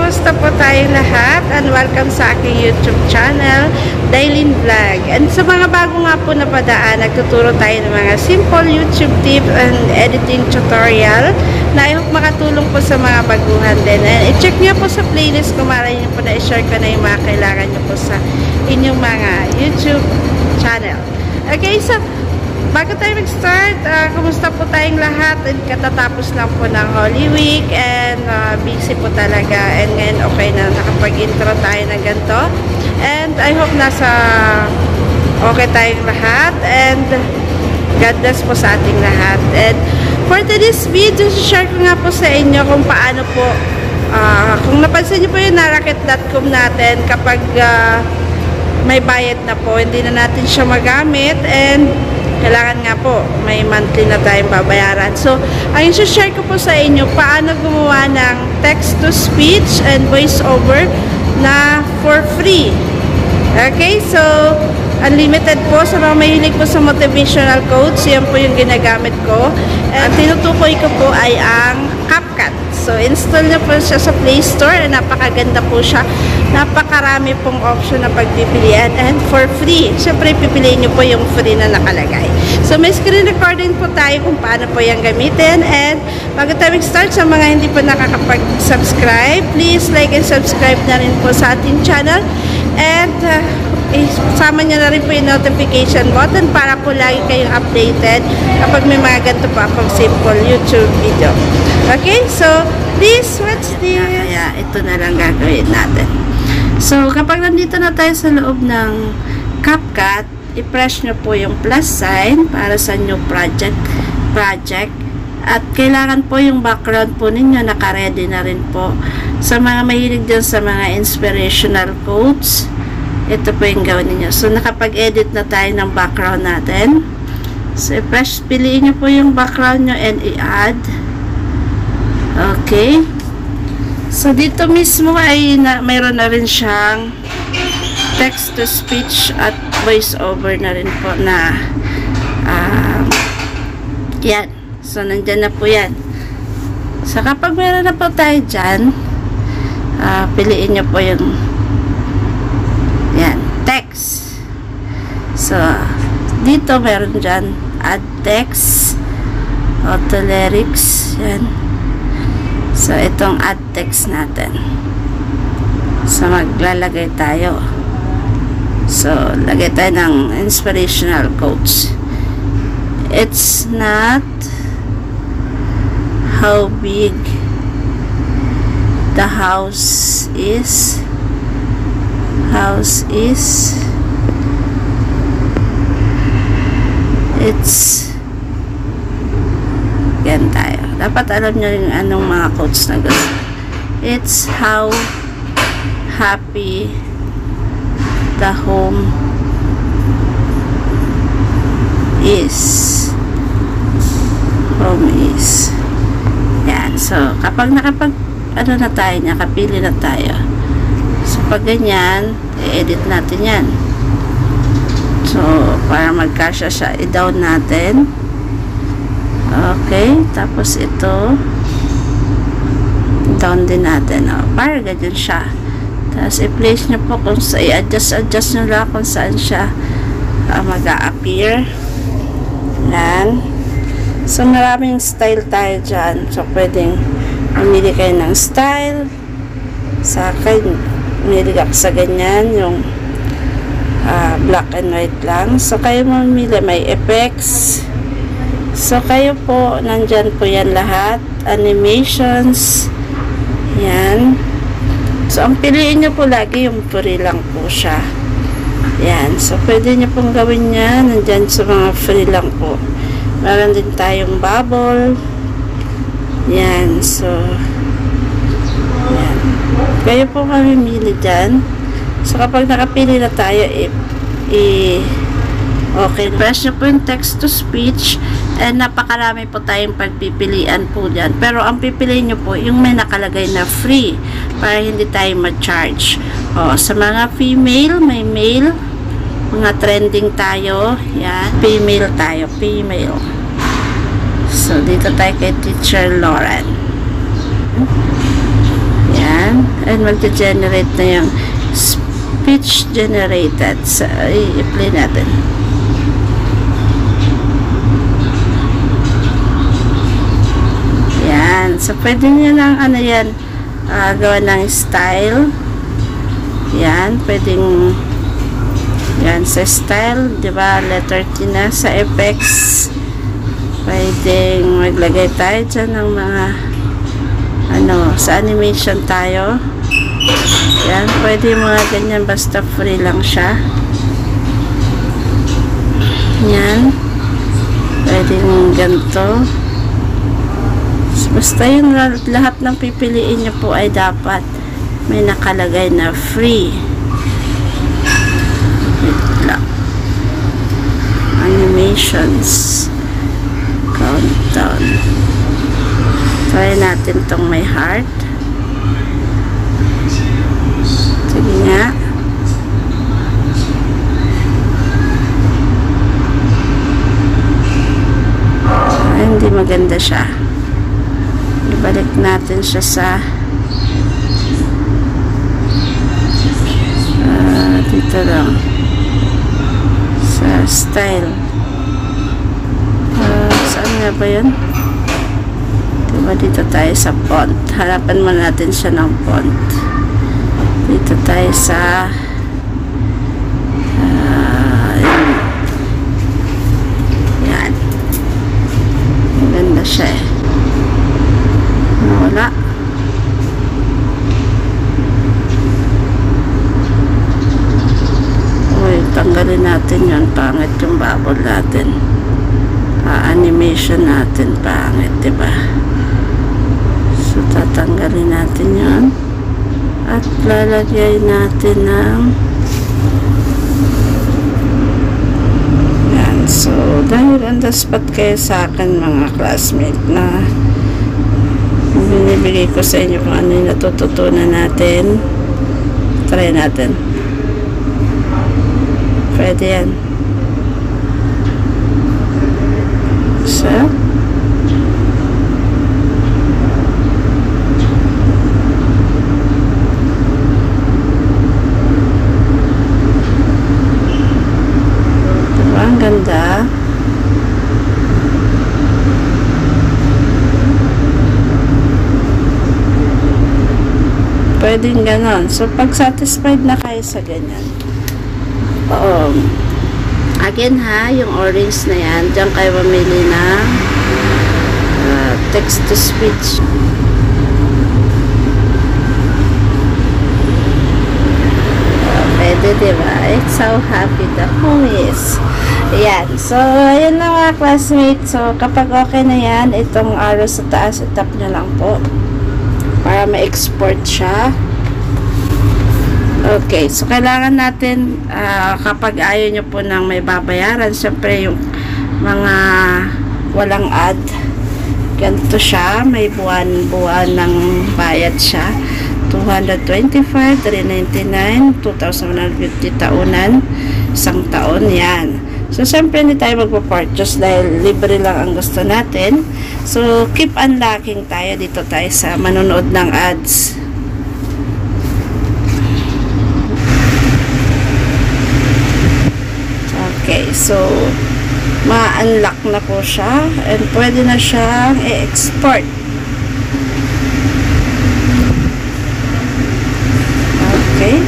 kumusta po tayong lahat? And welcome sa aking YouTube channel, Dailyn Vlog. And sa mga bago nga po na padaan, nagtuturo tayo ng mga simple YouTube tips and editing tutorial na I hope makatulong po sa mga baguhan din. And i-check nyo po sa playlist ko, maray nyo po na i-share ko na yung mga kailangan nyo po sa inyong mga YouTube channel. Okay, so bago tayo mag-start, kumusta po tayong lahat? And katatapos lang po ng Holy Week and busy po talaga. And ngayon okay na nakapag-intro tayo ng ganito. And I hope nasa okay tayong lahat. And God bless po sa ating lahat. And for today's video, share ko nga po sa inyo kung paano po, kung napansin nyo po yung narakit.com natin, kapag may bayad na po, hindi na natin siya magamit. And kailangan nga po, may monthly na tayong babayaran. So, ang i-share ko po sa inyo, paano gumawa ng text-to-speech and voice-over na for free. Okay, so, unlimited po. Sa mga mahilig po sa motivational quotes, yan po yung ginagamit ko. And tinutukoy ko po ay ang CapCut. So, install nyo po siya sa Play Store. Napakaganda po siya. Napakarami pong option na pagpipilian. And for free. Siyempre, pipiliin nyo po yung free na nakalagay. So, may screen recording po tayo kung paano po yung gamitin. And bago tayo mag-start, sa mga hindi po nakakapag-subscribe, please like and subscribe na rin po sa ating channel. And isama nyo na rin po yung notification button para po lagi kayong updated kapag may mga ganito pa akong simple YouTube video. Okay, so please watch this. Kaya ito na lang gagawin natin. So kapag nandito na tayo sa loob ng CapCut, i-press nyo po yung plus sign para sa new project. At kailangan po yung background po ninyo naka-ready na rin po. Sa mga mahilig dyan sa mga inspirational quotes, ito po yung gawin ninyo. So, nakapag-edit na tayo ng background natin. So, piliin nyo po yung background nyo and i-add. Okay. So, dito mismo ay mayroon na rin siyang text-to-speech at voice-over na rin po na yan. So, nandyan na po yan. So, kapag meron na po tayo dyan, piliin nyo po yung yan, text. So, dito meron dyan add text, auto lyrics, yan. So, itong add text natin. So, maglalagay tayo. So, lagay tayo ng inspirational quotes. It's not how big the house is. It's yan tayo. Dapat alam nyo yung anong mga quotes na gusto. It's how happy the home is. Yan. So, kapag ano na tayo, nakapili na tayo. So, pag ganyan, i-edit natin yan. So, para magkasya siya, i-down natin. Okay. Tapos, ito, down din natin. Para ganyan siya. Tapos, i-place nyo po kung sa, i-adjust nyo lang kung saan siya mag-a-appear. Yan. So, maraming style tayo dyan. So, pwedeng mamili kayo ng style. Sa akin, mamili ako sa ganyan, yung black and white lang. So, kayo mamili, may effects. So, kayo po, nandyan po yan lahat. Animations. Yan. So, ang piliin nyo po lagi, yung free lang po siya. Yan. So, pwede nyo pong gawin yan. Nandyan sa mga free lang po. Meron din tayong bubble. Yan. So, yan. Kayo po mamimili dyan. So, kapag nakapili na tayo, okay. Press nyo po yung text-to-speech and napakarami po tayong pagpipilian po dyan. Pero ang pipiliin nyo po, yung may nakalagay na free para hindi tayo ma-charge. Sa mga female, may male. Mga trending tayo. Yan. Female tayo. Female. So, dito tayo kay Teacher Lauren. Yan. Yan. And mag-generate na yung speech generated. So, i-play natin. Yan. So, pwede nyo lang, ano yan, gawa ng style. Yan. Pwedeng, yan, sa style, diba, letter T na. Sa effects, pwedeng maglagay tayo dyan ng mga, ano, sa animation tayo. Yan, pwede mga ganyan, basta free lang siya. Yan. Pwedeng ganito. Basta yung lahat ng pipiliin nyo po ay dapat may nakalagay na free. Wait lang. Animations. Countdown. Try natin tong may heart. Sige nga. Hindi maganda siya. Ibalik natin siya sa dito lang sa style. Saan nga ba yun? Diba dito tayo sa font. Harapan mo natin siya ng font. Dito tayo sa yan. Maganda siya eh. Wala. Uy, tanggalin natin yun. Pangit yung bubble natin. Animation natin. Pangit, diba? So, tatanggalin natin yun. At lalagay natin ng yan. So, dahil on the spot kayo sa akin mga classmate na binibigay ko sa inyo kung ano yung natututunan natin. Try natin. Pwede yan. So, diba ang ganda? Pwedeng ganon. So, pag satisfied na kayo sa ganyan, again ha, yung orange na yan, dyan kayo mamili ng text to speech. Pwede, diba? It's so happy the homies. Ayan. So, ayan na mga classmates. So, kapag okay na yan, itong arrow sa taas, itap nyo lang po para ma-export siya. Okay, so kailangan natin kapag ayaw nyo po nang may babayaran, syempre yung mga walang ad, ganito siya, may buwan-buwan ng bayad siya. 225, 399, 2,150 taonan, isang taon, yan. So, syempre hindi tayo magpa-purchase dahil libre lang ang gusto natin. So, keep unlocking tayo. Dito tayo sa manonood ng ads. Okay, so, ma-unlock na po siya and pwede na siyang i-export. Okay.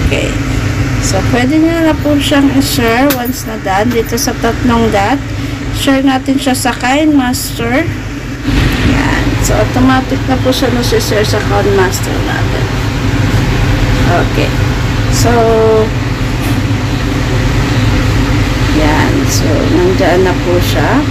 Okay. So, pwede nyo na po siyang i-share once na done. Dito sa tatlong dot, share natin siya sa KineMaster. Yan. So, automatic na po siya nasi-share sa KineMaster natin. Okay. So, yan. So, nandiyan na po siya.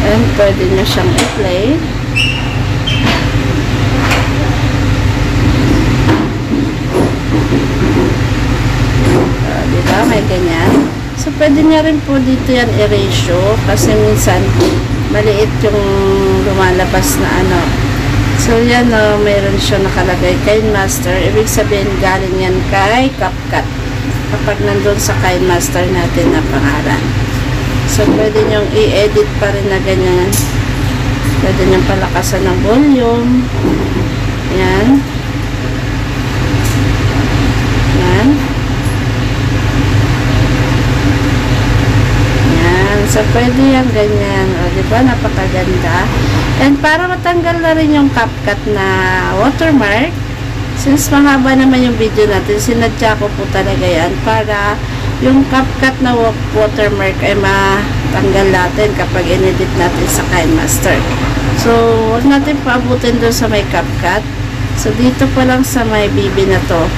And pwede nyo siyang i-play. Diba? May ganyan. So, pwede nyo rin po dito yan i-ratio kasi minsan maliit yung lumalabas na ano. So, yan o, mayroon siya nakalagay KineMaster. Ibig sabihin, galing yan kay CapCut kapag nandun sa KineMaster natin na pangalan. So, pwede nyong i-edit pa rin na ganyan. Pwede nyong palakasan ng volume. Yan. Yan. Yan. So, pwede yan ganyan. O, diba? Napakaganda. And para matanggal na rin yung CapCut na watermark, since mahaba naman yung video natin, sinadya ko po talaga yan para yung CapCut na watermark ay matanggal natin kapag inedit natin sa KineMaster. So, huwag natin paabutin doon sa may CapCut. So, dito pa lang sa may BB na to,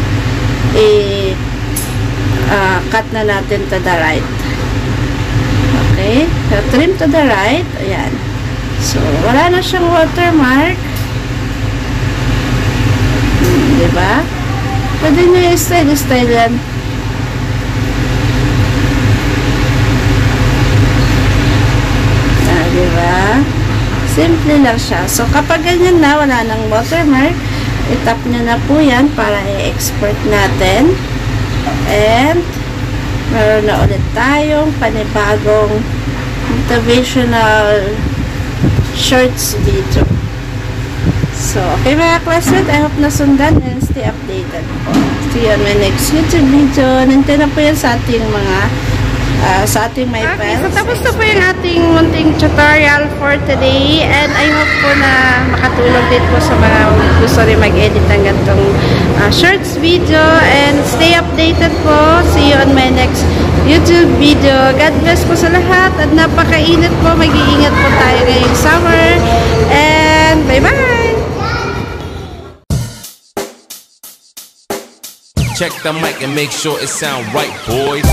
cut na natin to the right. Okay? So, trim to the right. Ayan. So, wala na siyang watermark. Diba? Pwede nyo yung style yan. Diba? Simple lang siya. So, kapag ganyan na, wala nang watermark, itap nyo na po yan para i-export natin. And, meron na ulit tayong panibagong motivational shorts video. So, okay mga classmates, I hope nasundan and stay updated po. See you on my next YouTube video. Nandito na po yan sa ating mga sa ating my files. So, tapos na po yung ating munting tutorial for today. And I hope po na makatulong din po sa mga gusto rin mag-edit ng gantong shorts video. And stay updated po. See you on my next YouTube video. God bless po sa lahat. At napakainit po. Mag-iingat po tayo ngayong summer. And bye-bye! Check the mic and make sure it sound right, boys.